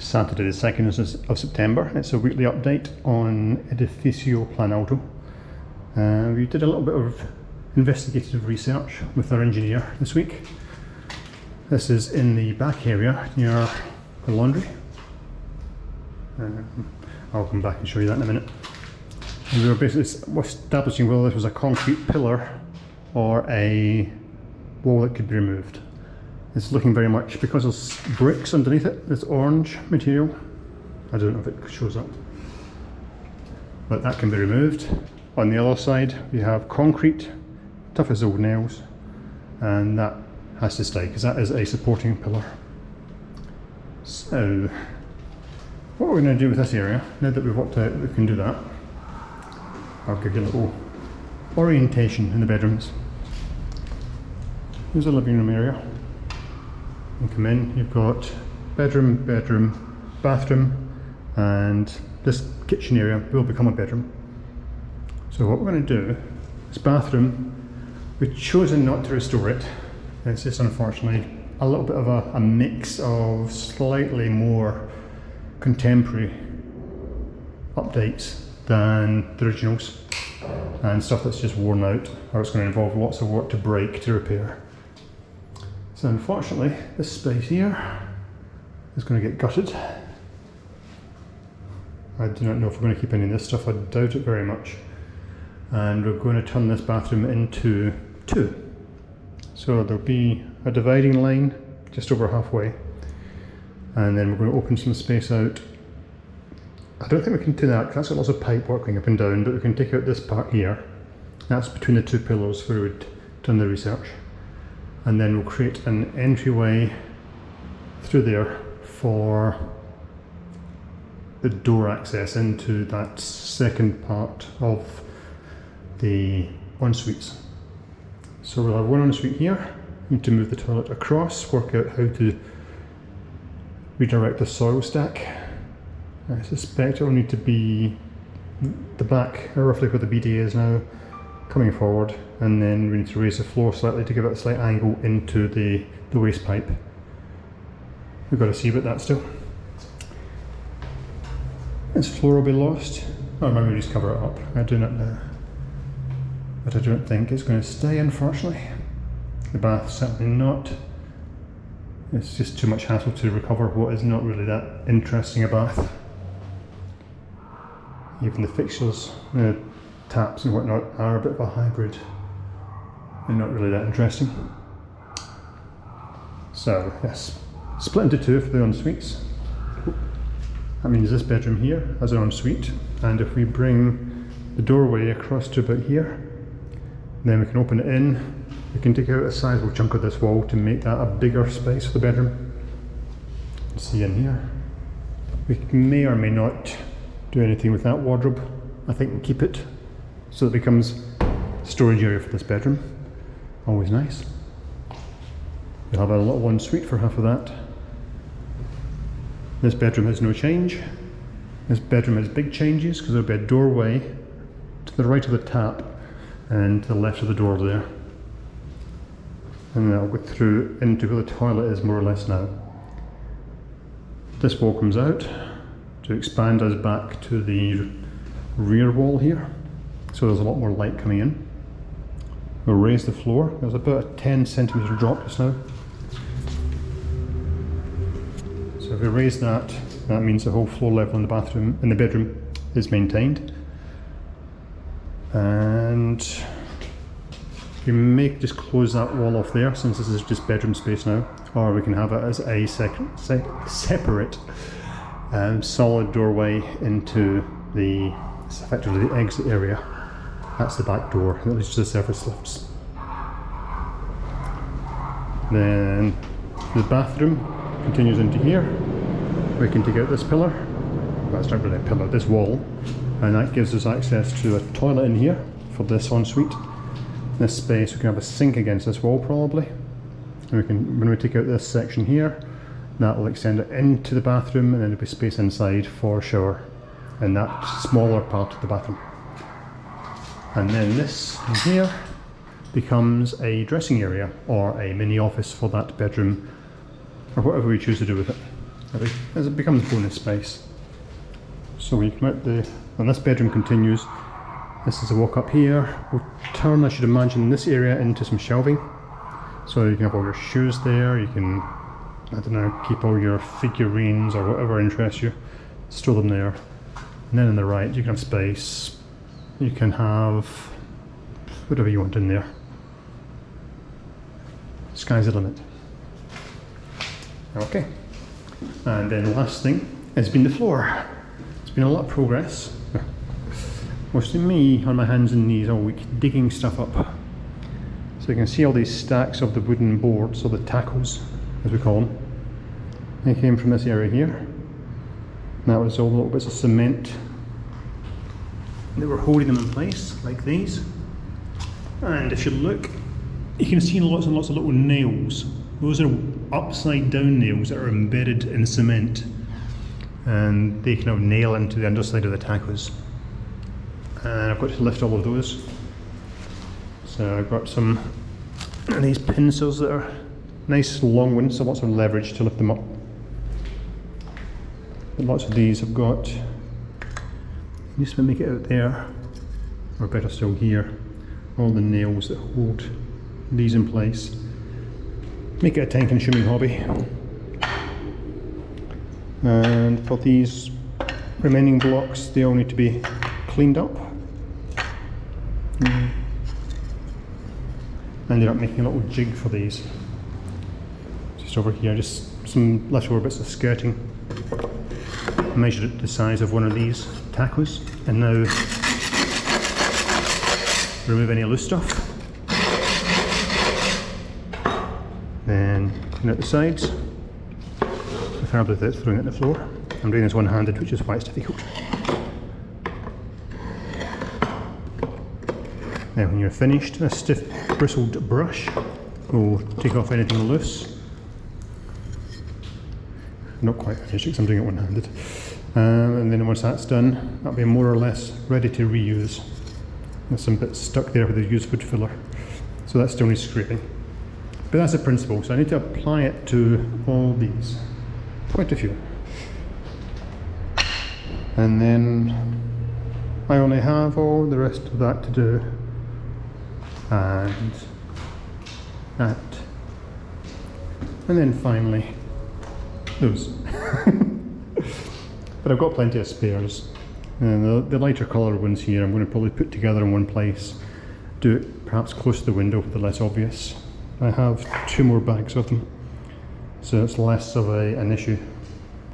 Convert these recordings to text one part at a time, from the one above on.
Saturday the 2nd of September. It's a weekly update on Edifício Planalto. We did a little bit of investigative research with our engineer this week. This is in the back area near the laundry. I'll come back and show you that in a minute. And we were basically establishing whether this was a concrete pillar or a wall that could be removed. It's looking very much, because there's bricks underneath it, this orange material. I don't know if it shows up, but that can be removed. On the other side we have concrete, tough as old nails, and that has to stay because that is a supporting pillar. So what we're going to do with this area, now that we've worked out we can do that, I'll give you a little orientation in the bedrooms. Here's the living room area. You come in, you've got bedroom, bathroom, and this kitchen area will become a bedroom. So what we're going to do, this bathroom, we've chosen not to restore it. It's just unfortunately a little bit of a mix of slightly more contemporary updates than the originals, and stuff that's just worn out, or it's going to involve lots of work to break, to repair. So unfortunately this space here is going to get gutted. I do not know if we're going to keep any of this stuff, I doubt it very much. And we're going to turn this bathroom into two. So there'll be a dividing line just over halfway, and then we're going to open some space out. I don't think we can do that because that's got lots of pipe work going up and down, but we can take out this part here. That's between the two pillars where we'd done the research. And then we'll create an entryway through there for the door access into that second part of the en-suites. So we'll have one en-suite here. We need to move the toilet across, work out how to redirect the soil stack. I suspect it will need to be the back, roughly where the BD is now, coming forward, and then we need to raise the floor slightly to give it a slight angle into the waste pipe. We've got to see about that still. This floor will be lost. Oh, maybe we just cover it up. I do not know. But I don't think it's going to stay, unfortunately. The bath, certainly not. It's just too much hassle to recover what is not really that interesting a bath. Even the fixtures, the taps and whatnot, are a bit of a hybrid and not really that interesting. So yes, split into two for the en-suites. That means this bedroom here has an en-suite, and if we bring the doorway across to about here, then we can open it in. We can take out a sizable chunk of this wall to make that a bigger space for the bedroom. You can see in here. We may or may not do anything with that wardrobe. I think we'll keep it so it becomes storage area for this bedroom. Always nice. We'll have a little en-suite for half of that. This bedroom has no change. This bedroom has big changes because there'll be a doorway to the right of the tap and to the left of the door there. And then I'll go through into where the toilet is more or less now. This wall comes out to expand us back to the rear wall here, so there's a lot more light coming in. We'll raise the floor. There's about a 10 centimetre drop just now. So if we raise that, that means the whole floor level in the bathroom, in the bedroom, is maintained. And we may just close that wall off there, since this is just bedroom space now, or we can have it as a separate solid doorway into the, effectively the exit area. That's the back door that leads to the surface lifts. Then the bathroom continues into here. We can take out this pillar, well, it's not really a pillar, this wall, and that gives us access to a toilet in here for this ensuite. This space, we can have a sink against this wall probably, and we can, when we take out this section here, that will extend it into the bathroom, and then there'll be space inside for a shower in that smaller part of the bathroom. And then this in here becomes a dressing area or a mini office for that bedroom, or whatever we choose to do with it. as it becomes bonus space. So we come out and this bedroom continues. This is a walk up here. We'll turn, I should imagine, this area into some shelving. So you can have all your shoes there, you can, I don't know, keep all your figurines or whatever interests you, store them there. And then on the right you can have space, you can have whatever you want in there. Sky's the limit. Okay, and then the last thing has been the floor. It's been a lot of progress. Mostly me on my hands and knees all week digging stuff up. So you can see all these stacks of the wooden boards, or the tackles as we call them. They came from this area here. And that was all little bits of cement that were holding them in place, like these. And if you look, you can see lots and lots of little nails. Those are upside down nails that are embedded in cement. And they kind of nail into the underside of the tackles. And I've got to lift all of those. So I've got some of these pincers that are nice long ones, so lots of leverage to lift them up. But lots of these I've got, just to make it out there, or better still here, all the nails that hold these in place. Make it a time consuming hobby. And for these remaining blocks, they all need to be cleaned up. Ended up making a little jig for these. Just over here, just some leftover bits of skirting. Measured it the size of one of these tackles, and now remove any loose stuff. Then clean out the sides, preferably without throwing it on the floor. I'm doing this one-handed, which is why it's difficult. Now when you're finished, a stiff bristled brush will take off anything loose. Not quite finished because I'm doing it one-handed. And then once that's done, that'll be more or less ready to reuse. There's some bits stuck there with the used wood filler, so that still needs scraping. But that's the principle, so I need to apply it to all these, quite a few. And then I only have all the rest of that to do. And that. And then finally, those. But I've got plenty of spares. And the lighter coloured ones here I'm going to probably put together in one place. Do it perhaps close to the window for the less obvious. I have 2 more bags of them, so it's less of an issue.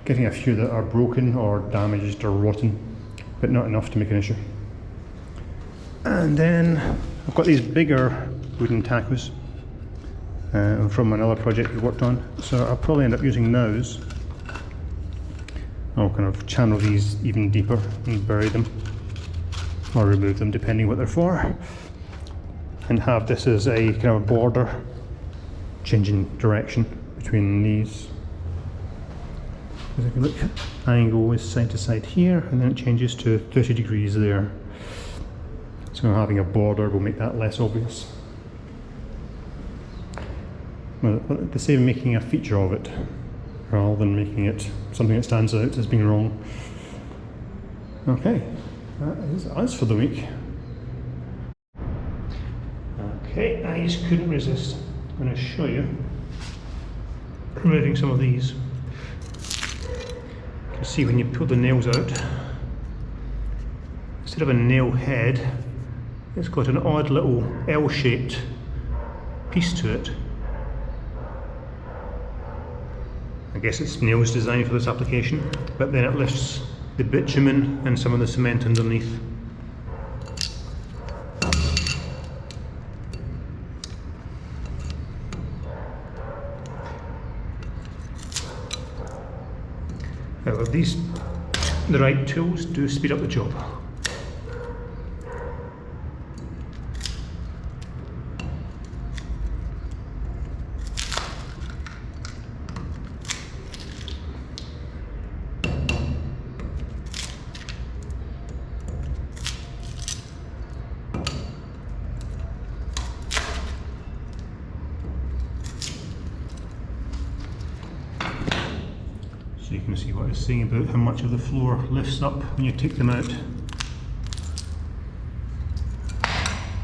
Getting a few that are broken or damaged or rotten, but not enough to make an issue. And then I've got these bigger wooden tackles from another project we worked on, so I'll probably end up using those. I'll kind of channel these even deeper and bury them, or remove them depending what they're for, and have this as a kind of a border, changing direction between these. As I can look, angle is side to side here, and then it changes to 30 degrees there. So having a border will make that less obvious. Well, they say making a feature of it, rather than making it something that stands out as being wrong. Okay, that is us for the week. Okay, I just couldn't resist. I'm going to show you removing some of these. You can see when you pull the nails out, instead of a nail head, it's got an odd little L-shaped piece to it. I guess it's nails designed for this application, but then it lifts the bitumen and some of the cement underneath. Now, with these, the right tools do speed up the job. So see what I was saying about how much of the floor lifts up when you take them out.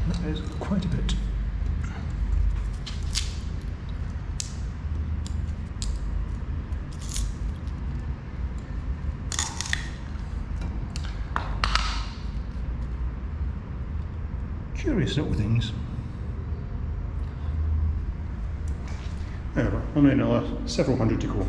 That is quite a bit. Curious little things. Anyway, only another several hundred to go.